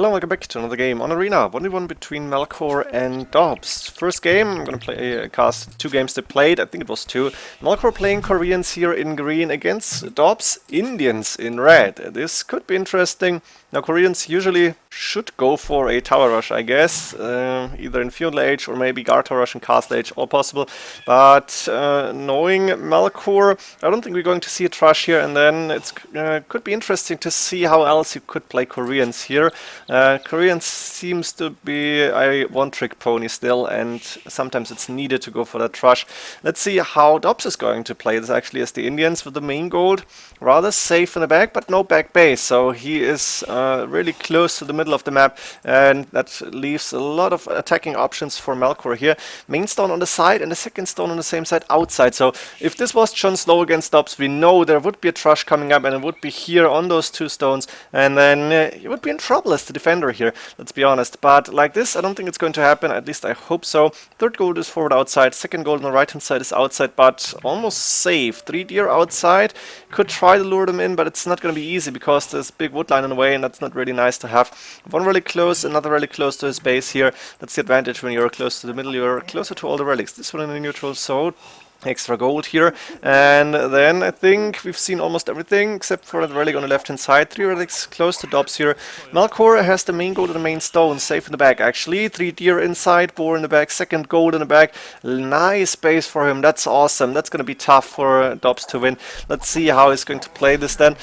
Hello, welcome back to another game on Arena. 1v1 between Melkor and Dobbs. First game, I'm gonna play cast 2 games they played, I think it was 2. Melkor playing Koreans here in green against Dobbs Indians in red. This could be interesting. Now Koreans usually should go for a tower rush, I guess, either in feudal age or maybe guard tower rush in castle age, all possible. But knowing Melkor, I don't think we're going to see a trash here, and then it could be interesting to see how else you could play Koreans here. Koreans seems to be a one-trick pony still, and sometimes it's needed to go for that trash. Let's see how Dobbs is going to play this actually as the Indians with the main gold. Rather safe in the back, but no back base, so he is really close to the middle of the map, and that leaves a lot of attacking options for Melkor here. Main stone on the side and the second stone on the same side outside, so if this was Jon Snow against Dobbs, we know there would be a trash coming up and it would be here on those 2 stones, and then he would be in trouble as the defender here, let's be honest. But like this, I don't think it's going to happen, at least I hope so. Third gold is forward outside, second gold on the right hand side is outside, but almost safe. 3 deer outside, could try to lure them in, but it's not going to be easy because there's a big wood line in the way, and that's not really nice to have. One really close, another really close to his base here. That's the advantage when you're close to the middle, you're closer to all the relics. This one in the neutral, so extra gold here, and then I think we've seen almost everything except for the relic on the left hand side. 3 relics close to Dobbs here. Melkor has the main gold and the main stone safe in the back actually. 3 deer inside, boar in the back, second gold in the back. Nice base for him, that's awesome. That's gonna be tough for Dobbs to win. Let's see how he's going to play this then.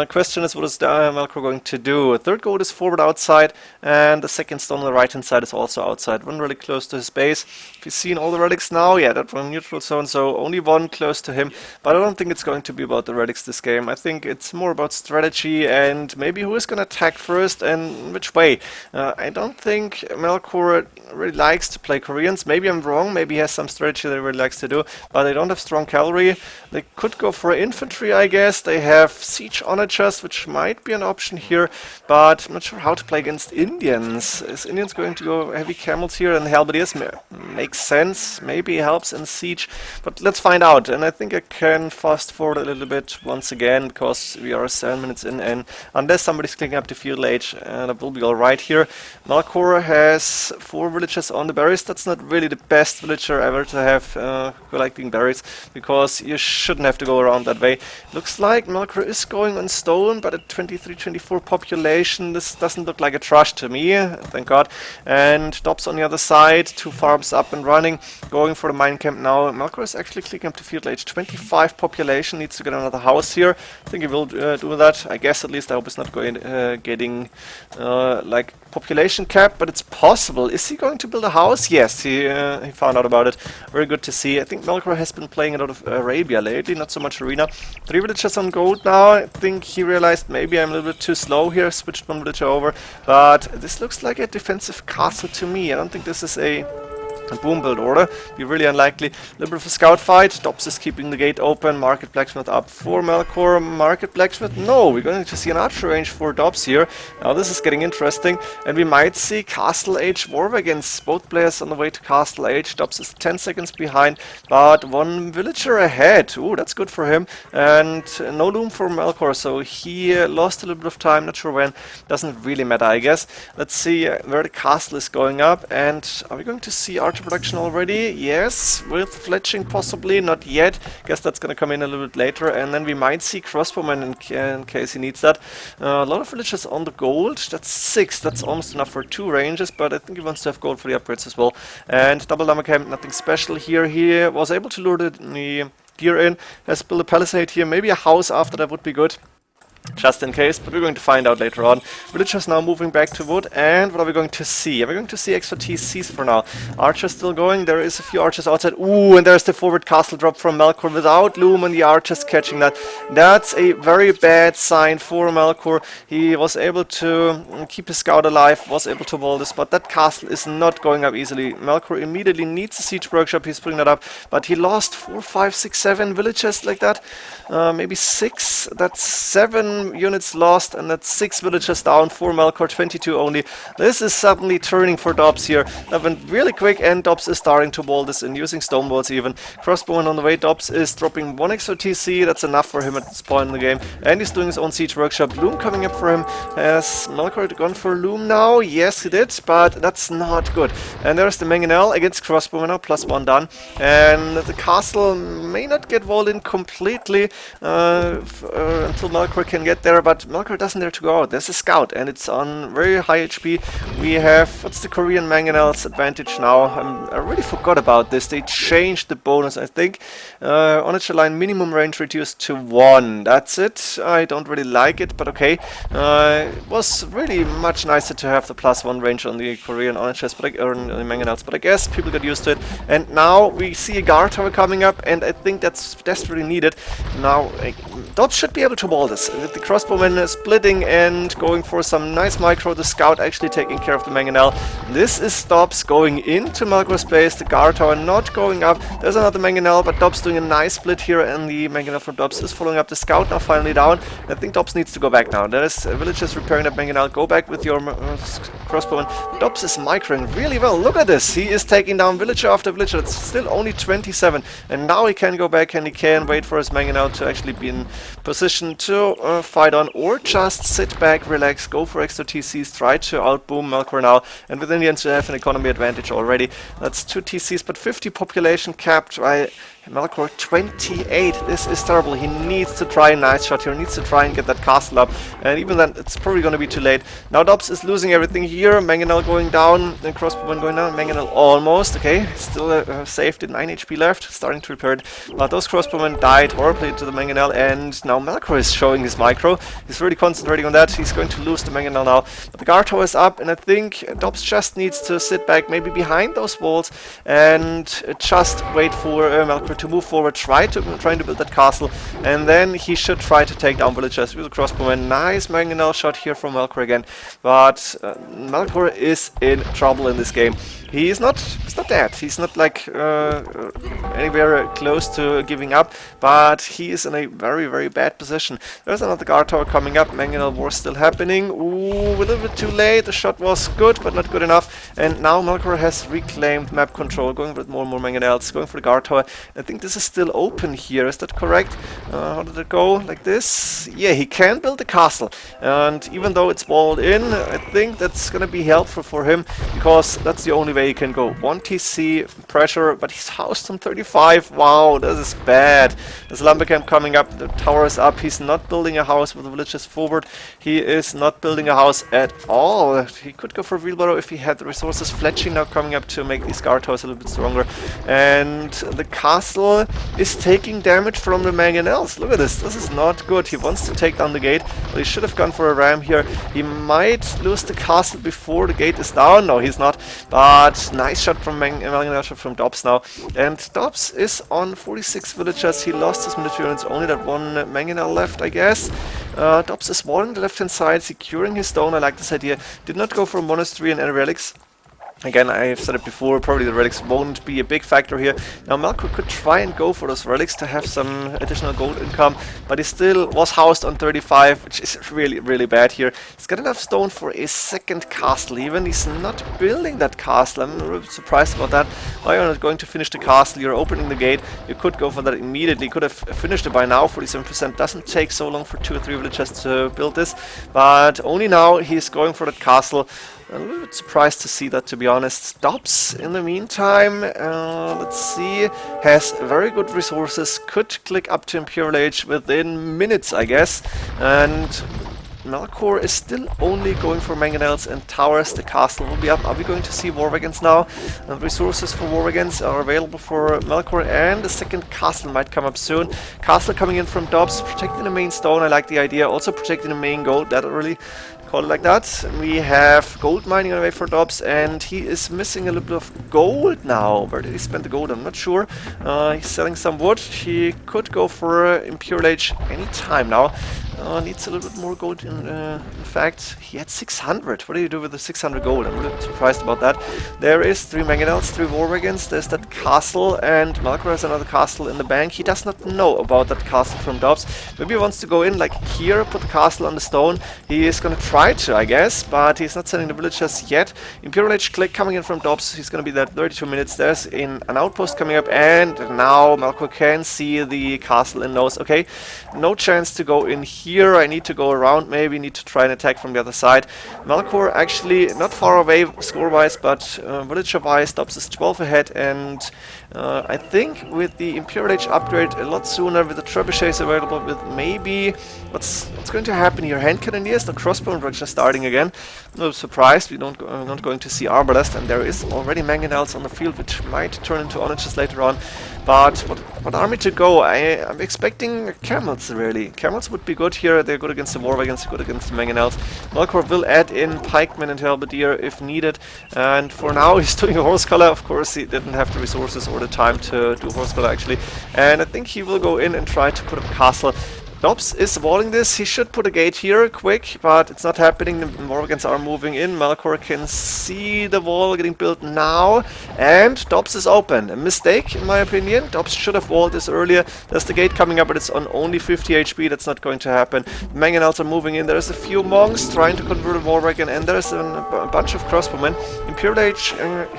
Question is, what is Melkor going to do? Third gold is forward outside, and the second stone on the right hand side is also outside. One really close to his base. If you've seen all the relics now, yeah, that one neutral zone, so only one close to him, but I don't think it's going to be about the relics this game. I think it's more about strategy and maybe who is going to attack first and which way. I don't think Melkor really likes to play Koreans. Maybe I'm wrong, maybe he has some strategy that he really likes to do, but they don't have strong cavalry. They could go for infantry, I guess. They have siege onagers, which might be an option here, but I'm not sure how to play against Indians. Is Indians going to go heavy camels here and halberdiers? Makes sense, maybe helps in siege, but let's find out. And I think I can fast forward a little bit once again because we are 7 minutes in, and unless somebody's clicking up to feudal age, that will be alright here. Melkor has 4 villagers on the berries. That's not really the best villager ever to have collecting berries, because you shouldn't have to go around that way. Looks like Melkor is going on stone, but at 23-24 population, this doesn't look like a trash to me, thank God. And Dobbs on the other side, 2 farms up and running, going for the mine camp now. Melkor is actually clicking up to feudal age. 25 population, needs to get another house here. I think he will do that, I guess, at least. I hope it's not going getting like population cap, but it's possible. Is he going to build a house? Yes, he found out about it. Very good to see. I think Melkor has been playing a lot of Arabia lately, not so much Arena. 3 villagers on gold now. I think he realized maybe I'm a little bit too slow here, switched 1 villager over, but this looks like a defensive castle to me. I don't think this is a boom build order. Be really unlikely. Little bit of a scout fight. Dobbs is keeping the gate open. Market blacksmith up for Melkor. Market blacksmith. No, we're going to see an archer range for Dobbs here. Now this is getting interesting, and we might see castle age war against both players on the way to castle age. Dobbs is 10 seconds behind, but 1 villager ahead. Ooh, that's good for him. And no loom for Melkor, so he lost a little bit of time. Not sure when. Doesn't really matter, I guess. Let's see where the castle is going up, and are we going to see archer production already? Yes, with fletching possibly, not yet. Guess that's gonna come in a little bit later, and then we might see crossbowmen in case he needs that. A lot of villagers on the gold. That's 6. That's almost enough for 2 ranges, but I think he wants to have gold for the upgrades as well. And double llama camp, nothing special here. He was able to lure the deer in. Has built a palisade here. Maybe a house after that would be good, just in case, but we're going to find out later on. Villagers now moving back to wood, and what are we going to see? Are we going to see extra TCs for now? Archers still going, there is a few archers outside. Ooh, and there's the forward castle drop from Melkor without loom, and the archers catching that. That's a very bad sign for Melkor. He was able to keep his scout alive, was able to wall this, but that castle is not going up easily. Melkor immediately needs a siege workshop, he's putting that up, but he lost 4, 5, 6, 7 villagers like that. Maybe 6, that's 7 10 units lost, and that's 6 villagers down for Melkor, 22 only. This is suddenly turning for Dobbs here. That went really quick, and Dobbs is starting to wall this in, using stone walls even. Crossbowman on the way. Dobbs is dropping 1 extra TC. That's enough for him at this point in the game. And he's doing his own siege workshop. Loom coming up for him. Has Melkor gone for Loom now? Yes, he did, but that's not good. And there's the Mangonel against Crossbowman now, +1 done. And the castle may not get walled in completely until Melkor can get there, but Melkor doesn't dare to go out. There's a scout, and it's on very high HP. We have, what's the Korean Mangonel's advantage now? I really forgot about this. They changed the bonus, I think. Onager line minimum range reduced to 1. That's it. I don't really like it, but okay. It was really much nicer to have the +1 range on the Korean Onagers, or the Mangonels, but I guess people got used to it. And now we see a guard tower coming up, and I think that's desperately needed. Now, Dobbs should be able to wall this. The crossbowman splitting and going for some nice micro. The scout actually taking care of the Mangonel. This is Dobbs going into Melkor's space. The guard tower not going up. There's another Mangonel, but Dobbs doing a nice split here, and the Mangonel from Dobbs is following up the scout now finally down. I think Dobbs needs to go back now. There's villagers repairing that Mangonel. Go back with your crossbowman. Dobbs is microing really well. Look at this. He is taking down villager after villager. It's still only 27, and now he can go back and he can wait for his Mangonel to actually be in position to fight on, or just sit back, relax, go for extra TCs, try to outboom Melkor now, and within the end to have an economy advantage already. That's 2 TCs, but 50 population capped by Melkor, 28. This is terrible. He needs to try a nice shot here. He needs to try and get that castle up. And even then, it's probably going to be too late. Now Dobbs is losing everything here. Mangonel going down. And crossbowman going down. Mangonel almost. Okay, still saved at 9 HP left. Starting to repair it. But those crossbowmen died horribly to the Mangonel. And now Melkor is showing his micro. He's really concentrating on that. He's going to lose the Mangonel now. But the guard tower is up. And I think Dobbs just needs to sit back, maybe behind those walls, and just wait for Melkor to move forward, trying to build that castle, and then he should try to take down villagers with a crossbowman. Nice Mangonel shot here from Melkor again, but Melkor is in trouble in this game. He's not dead. He's not like anywhere close to giving up, but he is in a very, very bad position. There's another guard tower coming up. Mangonel war still happening. Ooh, a little bit too late. The shot was good, but not good enough. And now Melkor has reclaimed map control, going with more and more Mangonels, going for the guard tower. I think this is still open here. Is that correct? How did it go? Like this? Yeah, he can build a castle. And even though it's walled in, I think that's going to be helpful for him, because that's the only way he can go. 1 TC pressure, but he's housed on 35. Wow, this is bad. There's a lumber camp coming up. The tower is up. He's not building a house with the villagers forward. He is not building a house at all. He could go for a wheelbarrow if he had the resources. Fletching now coming up to make these guard towers a little bit stronger. And the castle is taking damage from the Mangonels. Look at this. This is not good. He wants to take down the gate, but he should have gone for a ram here. He might lose the castle before the gate is down. No, he's not. But nice shot from Mangonel shot from Dobbs now. And Dobbs is on 46 villagers. He lost his military units. Only that one Mangonel left, I guess. Dobbs is walling the left-hand side, securing his stone. I like this idea. Did not go for a monastery and any relics. Again, I've said it before, probably the relics won't be a big factor here. Now Melkor could try and go for those relics to have some additional gold income, but he still was housed on 35, which is really, really bad here. He's got enough stone for a second castle even. He's not building that castle. I'm a little bit surprised about that. Why are you not going to finish the castle? You're opening the gate. You could go for that immediately. Could have finished it by now. 47% doesn't take so long for 2 or 3 villagers to build this, but only now he's going for that castle. I'm a little bit surprised to see that, to be honest. Dobbs, in the meantime, let's see, has very good resources, could click up to Imperial Age within minutes, I guess, and Melkor is still only going for Mangonels and towers. The castle will be up. Are we going to see war wagons now? Resources for war wagons are available for Melkor, and the second castle might come up soon. Castle coming in from Dobbs, protecting the main stone. I like the idea. Also protecting the main gold. That really call it like that. We have gold mining on the way for Dobbs, and he is missing a little bit of gold now. Where did he spend the gold? I'm not sure. He's selling some wood. He could go for Imperial Age any time now. needs a little bit more gold. In fact, he had 600. What do you do with the 600 gold? I'm a little surprised about that. There is 3 mangonels, 3 war wagons. There's that castle, and Melkor has another castle in the bank. He does not know about that castle from Dobbs. Maybe he wants to go in like here, put the castle on the stone. He is going to try to, I guess, but he's not sending the villagers yet. Imperial Age click coming in from Dobbs. He's going to be there 32 minutes. There's an outpost coming up, and now Melkor can see the castle and knows, okay, no chance to go in here. I need to go around, maybe need to try and attack from the other side. Melkor actually not far away score-wise, but villager-wise, Dobbs is 12 ahead, and I think with the Imperial Age upgrade a lot sooner, with the trebuchets available, with maybe what's going to happen here? Hand cannoneers, the crossbow are just starting again. No surprise, we're not going to see arbalest, and there is already mangonels on the field, which might turn into onages later on. But what army to go? I'm expecting camels, really. Camels would be good here. They're good against the war wagons, they're good against the mangonels. Melkor will add in pikemen and halberdier if needed. And for now, he's doing a horse collar. Of course, he didn't have the resources or the time to do horse collar, actually. And I think he will go in and try to put up a castle. Dobbs is walling this. He should put a gate here quick, but it's not happening. The Morgans are moving in. Melkor can see the wall getting built now, and Dobbs is open. A mistake, in my opinion. Dobbs should have walled this earlier. There's the gate coming up, but it's on only 50 HP. That's not going to happen. The mangonels are moving in. There's a few monks trying to convert a war wagon, and there's a bunch of crossbowmen. Imperial Age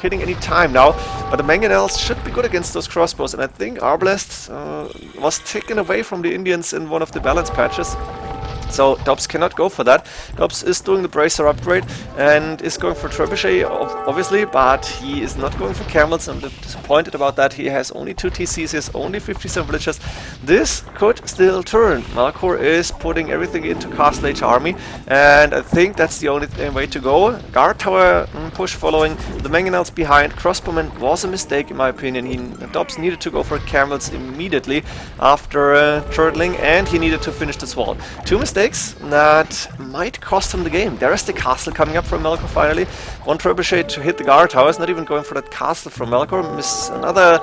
hitting any time now, but the mangonels should be good against those crossbows, and I think Arbalest was taken away from the Indians in one of the balance patches. So Dobbs cannot go for that. Dobbs is doing the bracer upgrade and is going for trebuchet, obviously, but he is not going for camels. I'm a little disappointed about that. He has only 2 TCs, he has only 57 villagers. This could still turn. Melkor is putting everything into Castle Age army, and I think that's the only way to go. Guard tower push following, the mangonels behind. Crossbowman was a mistake, in my opinion. Dobbs needed to go for camels immediately after turtling, and he needed to finish this wall. 2 mistakes that might cost him the game. There is the castle coming up from Melkor finally. 1 trebuchet to hit the guard towers, not even going for that castle from Melkor. Miss another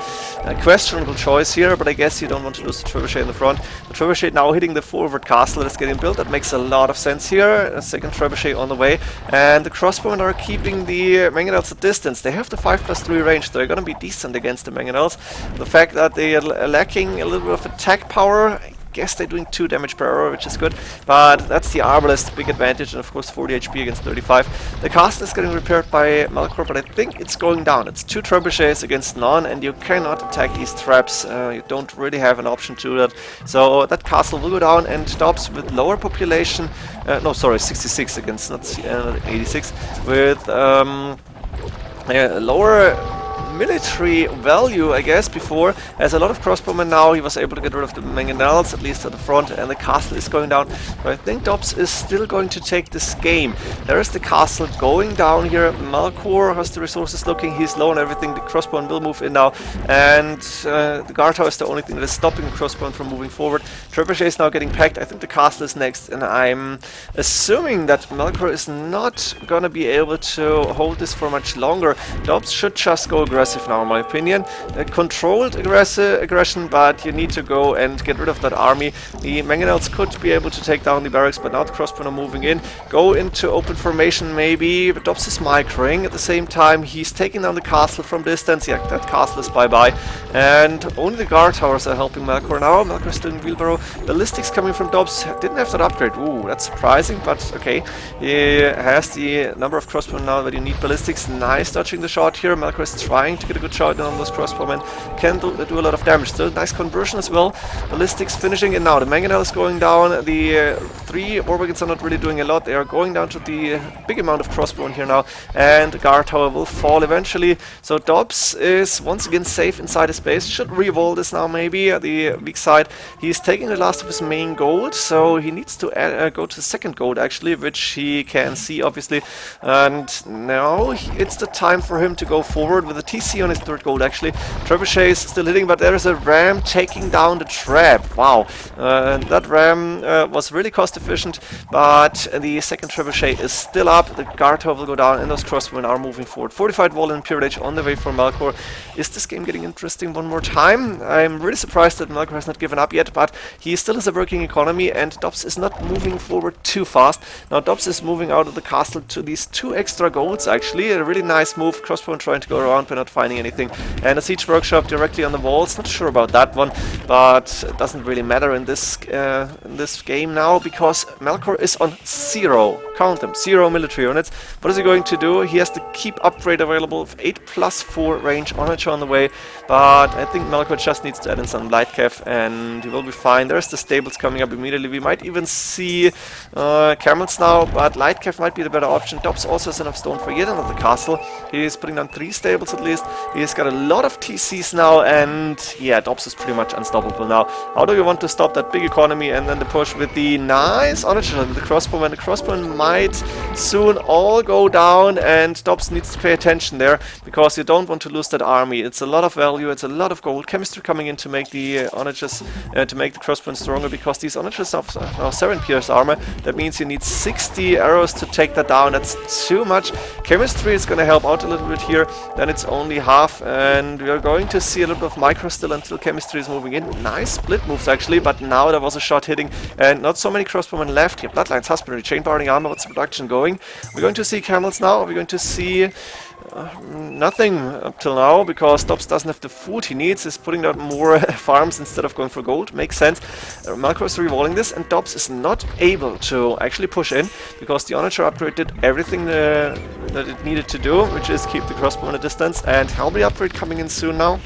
questionable choice here, but I guess you don't want to lose the trebuchet in the front. The trebuchet now hitting the forward castle that's getting built. That makes a lot of sense here. A second trebuchet on the way, and the crossbowmen are keeping the mangonels at distance. They have the 5+3 range. They're going to be decent against the mangonels. The fact that they are lacking a little bit of attack power, guess they're doing 2 damage per hour, which is good, but that's the Arbalest big advantage, and of course 40 HP against 35. The castle is getting repaired by Melkor, but I think it's going down. It's 2 trebuchets against none, and you cannot attack these traps. You don't really have an option to do that. So that castle will go down, and Dobbs with lower population, no, sorry, 66 against, not 86, with lower military value, I guess, before. As a lot of crossbowmen now, he was able to get rid of the mangonels, at least at the front, and the castle is going down. But I think Dobbs is still going to take this game. There is the castle going down here. Melkor has the resources looking, he's low on everything. The crossbowman will move in now, and the guard tower is the only thing that is stopping the crossbowman from moving forward. Trebuchet is now getting packed. I think the castle is next, and I'm assuming that Melkor is not gonna be able to hold this for much longer. Dobbs should just go aggressive now, in my opinion. Controlled aggression, but you need to go and get rid of that army. The mangonels could be able to take down the barracks, but now the crossbowmen are moving in. Go into open formation maybe, but Dobbs is microing. At the same time, he's taking down the castle from distance. Yeah, that castle is bye-bye. And only the guard towers are helping Melkor now. Melkor is doing wheelbarrow. Ballistics coming from Dobbs. Didn't have that upgrade. Ooh, that's surprising, but okay. He has the number of crossbowmen now that you need ballistics. Nice dodging the shot here. Melkor is trying to get a good shot in on those crossbowmen. Can do a lot of damage. Still nice conversion as well. Ballistics finishing in now. The mangonel is going down. The 3 war wagons are not really doing a lot. They are going down to the big amount of crossbowmen here now, and the guard tower will fall eventually. So Dobbs is once again safe inside his base. Should re-wall this now maybe. The weak side. He's taking the last of his main gold, so he needs to go to the second gold actually, which he can see obviously. And now it's the time for him to go forward with the TC on his third gold actually. Trebuchet is still hitting, but there is a ram taking down the trap. Wow, that ram was really cost efficient, but the second trebuchet is still up. The guard tower will go down, and those crossbowmen are moving forward. Fortified wall and Pyramid Age on the way for Melkor. Is this game getting interesting one more time? I'm really surprised that Melkor has not given up yet, but he still has a working economy, and Dobbs is not moving forward too fast. Now Dobbs is moving out of the castle to these 2 extra golds actually. A really nice move. Crossbowman trying to go around but not finding anything. And a siege workshop directly on the walls. Not sure about that one, but it doesn't really matter in this game now, because Melkor is on 0. Count them, 0 military units. What is he going to do? He has the keep upgrade available of 8+4 range Onager on the way, but I think Melkor just needs to add in some light cav and he will be fine. There's the stables coming up immediately. We might even see camels now, but light cav might be the better option. Dobbs also has enough stone for yet another castle. He is putting down 3 stables at least. He's got a lot of TCs now, and yeah, Dobbs is pretty much unstoppable now. How do you want to stop that big economy and then the push with the nice Onager with the crossbowman? The crossbowman might soon all go down, and Dobbs needs to pay attention there, because you don't want to lose that army. It's a lot of value, it's a lot of gold. Chemistry coming in to make the Onagers, to make the crossbowman stronger, because these Onagers have now 7 pierce armor. That means you need 60 arrows to take that down. That's too much. Chemistry is going to help out a little bit here. Then it's only half, and we are going to see a little bit of micro still until chemistry is moving in. Nice split moves actually, but now there was a shot hitting, and not so many crossbowmen left. Here, Bloodlines, Husbandry, Chain Barding Armor. What's the production going? We're going to see camels now. We're going to see nothing up till now, because Dobbs doesn't have the food he needs. He's putting out more farms instead of going for gold. Makes sense. Melkor is rewalling this, and Dobbs is not able to actually push in, because the Onager upgrade did everything that it needed to do, which is keep the crossbow at a distance, and Halberd upgrade coming in soon now.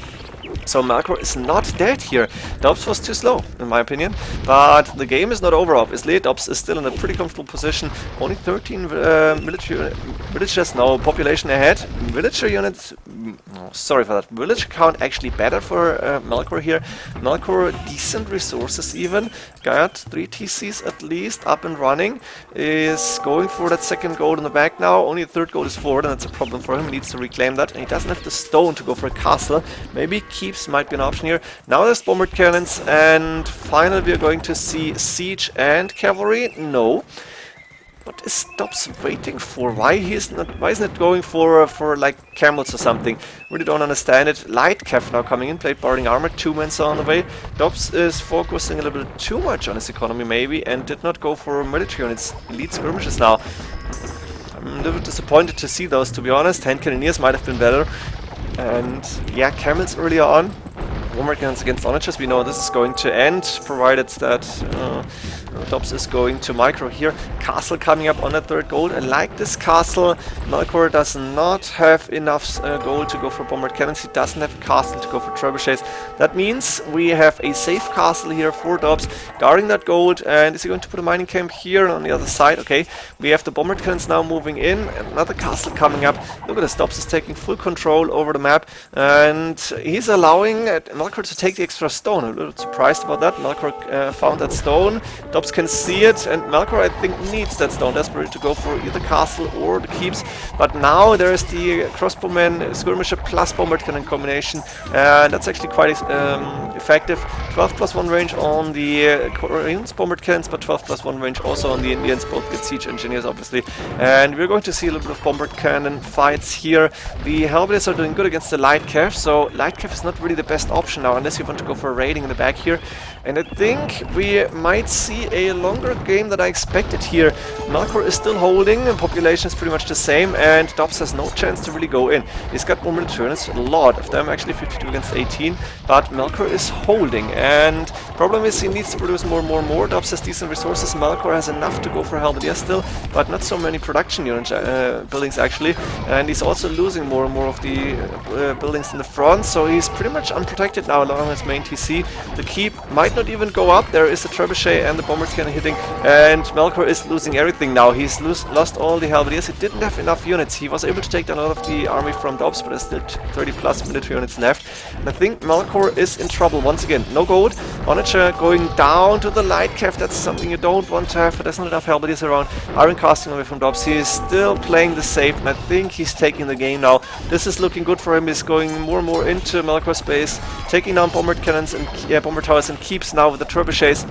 So Melkor is not dead here. Dobbs was too slow, in my opinion. But the game is not over, obviously. Dobbs is still in a pretty comfortable position. Only 13 villagers now. Population ahead. Villager units... Oh, sorry for that. Villager count actually better for Melkor here. Melkor, decent resources even. Got 3 TCs at least up and running. Is going for that second gold in the back now. Only a third gold is forward, and that's a problem for him. He needs to reclaim that. And he doesn't have the stone to go for a castle. Maybe keeps might be an option here. Now there's bombard cannons, and finally we are going to see siege and cavalry. No. What is Dobbs waiting for? Why isn't it going for like camels or something? Really don't understand it. Light cav now coming in, plate barding armor, 2 men on the way. Dobbs is focusing a little bit too much on his economy maybe, and did not go for military units. Elite skirmishes now. I'm a little bit disappointed to see those, to be honest. Hand cannoneers might have been better. And yeah, camels earlier on. Bombard cannons against Onagers. We know this is going to end, provided that Dobbs is going to micro here. Castle coming up on that third gold. I like this castle. Melkor does not have enough gold to go for bombard cannons. He doesn't have a castle to go for trebuchets. That means we have a safe castle here for Dobbs, guarding that gold. And is he going to put a mining camp here on the other side? Okay, we have the bombard cannons now moving in. Another castle coming up. Look at this. Dobbs is taking full control over the map, and he's allowing Melkor to take the extra stone. I'm a little surprised about that. Melkor found that stone. Dobbs can see it, and Melkor, I think, needs that stone desperately to go for either castle or the keeps. But now there is the crossbowman skirmisher plus bombard cannon combination, and that's actually quite effective. 12+1 range on the Koreans bombard cannons, but 12+1 range also on the Indians. Both get siege engineers, obviously. And we're going to see a little bit of bombard cannon fights here. The halberdiers are doing good against the light cav, so light cav is not really the best option now, unless you want to go for a raiding in the back here. And I think we might see a longer game than I expected here. Melkor is still holding, and population is pretty much the same, and Dobbs has no chance to really go in. He's got more militarians, a lot of them, actually 52 against 18, but Melkor is holding, and problem is he needs to produce more and more. Dobbs has decent resources. Melkor has enough to go for halberdiers still, but not so many production unit buildings actually, and he's also losing more and more of the buildings in the front, so he's pretty much unprotected now along his main TC. The keep might not even go up. There is a trebuchet and the bombard cannon hitting, and Melkor is losing everything now. He's lost all the halberdiers. He didn't have enough units. He was able to take down a lot of the army from Dobbs, but there's still 30+ military units left. And I think Melkor is in trouble. trouble once again. No gold. Onager going down to the light cave. That's something you don't want to have, but there's not enough Halberdiers around. Iron casting away from Dobbs. He is still playing the safe, and I think he's taking the game now. This is looking good for him. He's going more and more into Melkor space, taking down bomber cannons and bomber towers, and keeps now with the trebuchets.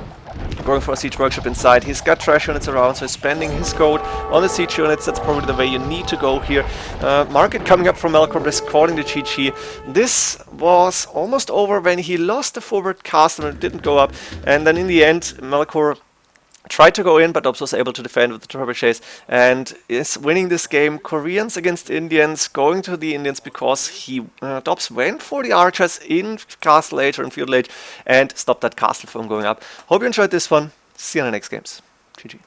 Going for a siege workshop inside. He's got trash units around, so he's spending his gold on the siege units. That's probably the way you need to go here. Market coming up from Melkor, discarding the GG. This was almost over when he lost the forward castle and it didn't go up. And then in the end, Melkor tried to go in, but Dobbs was able to defend with the trebuchets and is winning this game. Koreans against Indians, going to the Indians because Dobbs went for the archers in castle age or in field age and stopped that castle from going up. Hope you enjoyed this one. See you in the next games. GG.